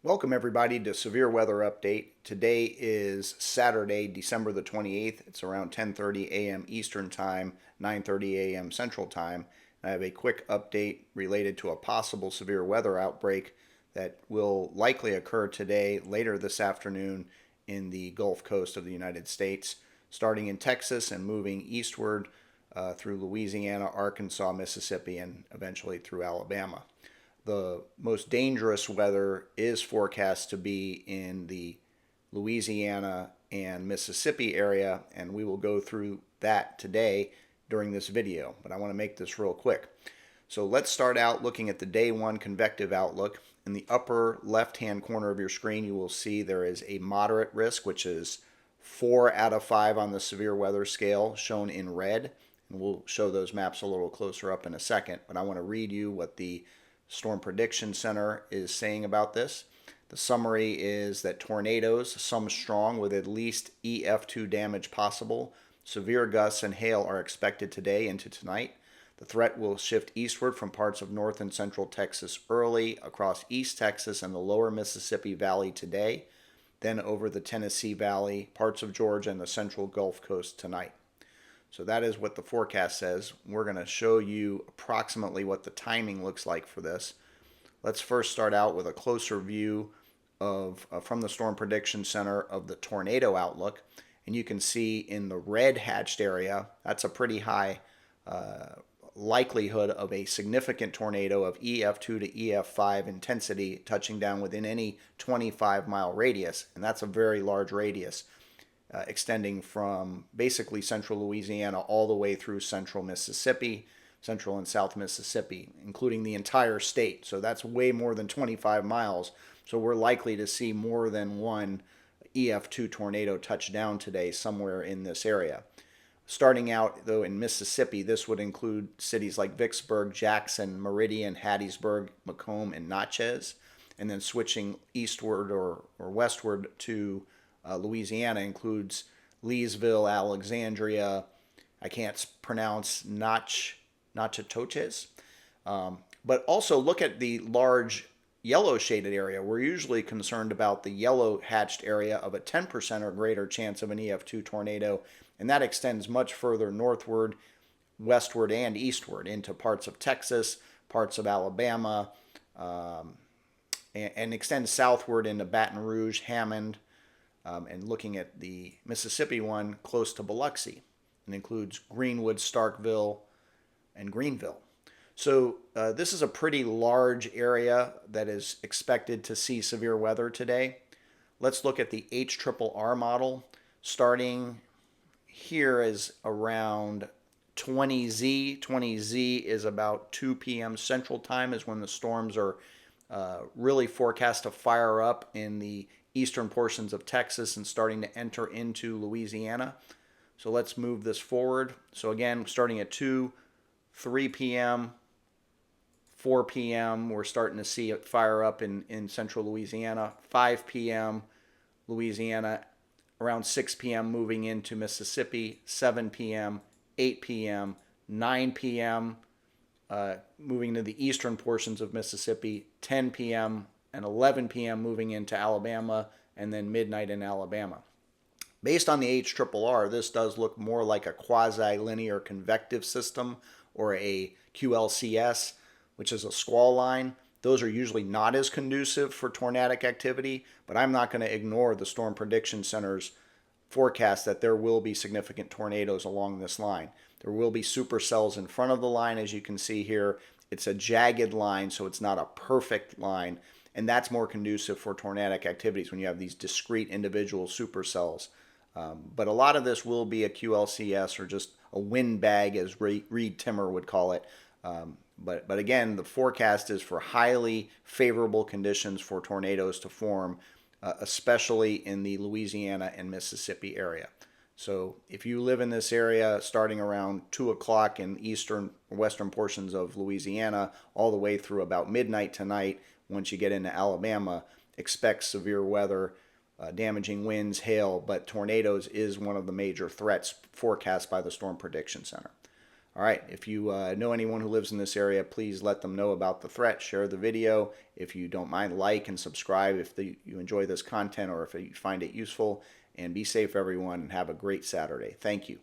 Welcome everybody to Severe Weather Update. Today is Saturday, December the 28th. It's around 10:30 a.m. Eastern Time, 9:30 a.m. Central Time. I have a quick update related to a possible severe weather outbreak that will likely occur today, later this afternoon in the Gulf Coast of the United States, starting in Texas and moving eastward through Louisiana, Arkansas, Mississippi, and eventually through Alabama. The most dangerous weather is forecast to be in the Louisiana and Mississippi area, and we will go through that today during this video, but I want to make this real quick. So let's start out looking at the day one convective outlook. In the upper left-hand corner of your screen, you will see there is a moderate risk, which is 4 out of 5 on the severe weather scale, shown in red. And we'll show those maps a little closer up in a second, but I want to read you what the Storm Prediction Center is saying about this. The summary is that tornadoes, some strong with at least EF2 damage possible. Severe gusts and hail are expected today into tonight. The threat will shift eastward from parts of north and central Texas early, across East Texas and the lower Mississippi Valley today, then over the Tennessee Valley, parts of Georgia, and the central Gulf Coast tonight. So that is what the forecast says. We're going to show you approximately what the timing looks like for this. Let's first start out with a closer view of from the Storm Prediction Center of the tornado outlook. And you can see in the red hatched area, that's a pretty high likelihood of a significant tornado of EF2 to EF5 intensity touching down within any 25-mile radius. And that's a very large radius. Extending from basically central Louisiana all the way through central Mississippi, central and south Mississippi, including the entire state. So that's way more than 25 miles. So we're likely to see more than one EF2 tornado touch down today somewhere in this area. Starting out, though, in Mississippi, this would include cities like Vicksburg, Jackson, Meridian, Hattiesburg, Macomb, and Natchez, and then switching eastward or westward to Louisiana includes Leesville, Alexandria. I can't pronounce Natchitoches. But also look at the large yellow shaded area. We're usually concerned about the yellow hatched area of a 10% or greater chance of an EF2 tornado, and that extends much further northward, westward, and eastward into parts of Texas, parts of Alabama, and extends southward into Baton Rouge, Hammond, and looking at the Mississippi one close to Biloxi, and includes Greenwood, Starkville, and Greenville. So this is a pretty large area that is expected to see severe weather today. Let's look at the HRRR model. Starting here is around 20Z. 20Z is about 2 p.m. Central Time is when the storms are really forecast to fire up in the eastern portions of Texas and starting to enter into Louisiana. So let's move this forward. So again, starting at 2, 3 p.m., 4 p.m., we're starting to see it fire up in central Louisiana. 5 p.m., Louisiana. Around 6 p.m., moving into Mississippi. 7 p.m., 8 p.m., 9 p.m., moving to the eastern portions of Mississippi. 10 p.m., and 11 p.m. moving into Alabama, and then midnight in Alabama. Based on the HRRR, this does look more like a quasi-linear convective system or a QLCS, which is a squall line. Those are usually not as conducive for tornadic activity, but I'm not going to ignore the Storm Prediction Center's forecast that there will be significant tornadoes along this line. There will be supercells in front of the line, as you can see here. It's a jagged line, so it's not a perfect line. And that's more conducive for tornadic activities when you have these discrete individual supercells. But a lot of this will be a QLCS or just a wind bag, as Reed Timmer would call it. But again, the forecast is for highly favorable conditions for tornadoes to form, especially in the Louisiana and Mississippi area. So if you live in this area starting around 2 o'clock in eastern or western portions of Louisiana all the way through about midnight tonight, once you get into Alabama, expect severe weather, damaging winds, hail, but tornadoes is one of the major threats forecast by the Storm Prediction Center. All right, if you know anyone who lives in this area, please let them know about the threat. Share the video. If you don't mind, like and subscribe if you enjoy this content or if you find it useful. And be safe, everyone, and have a great Saturday. Thank you.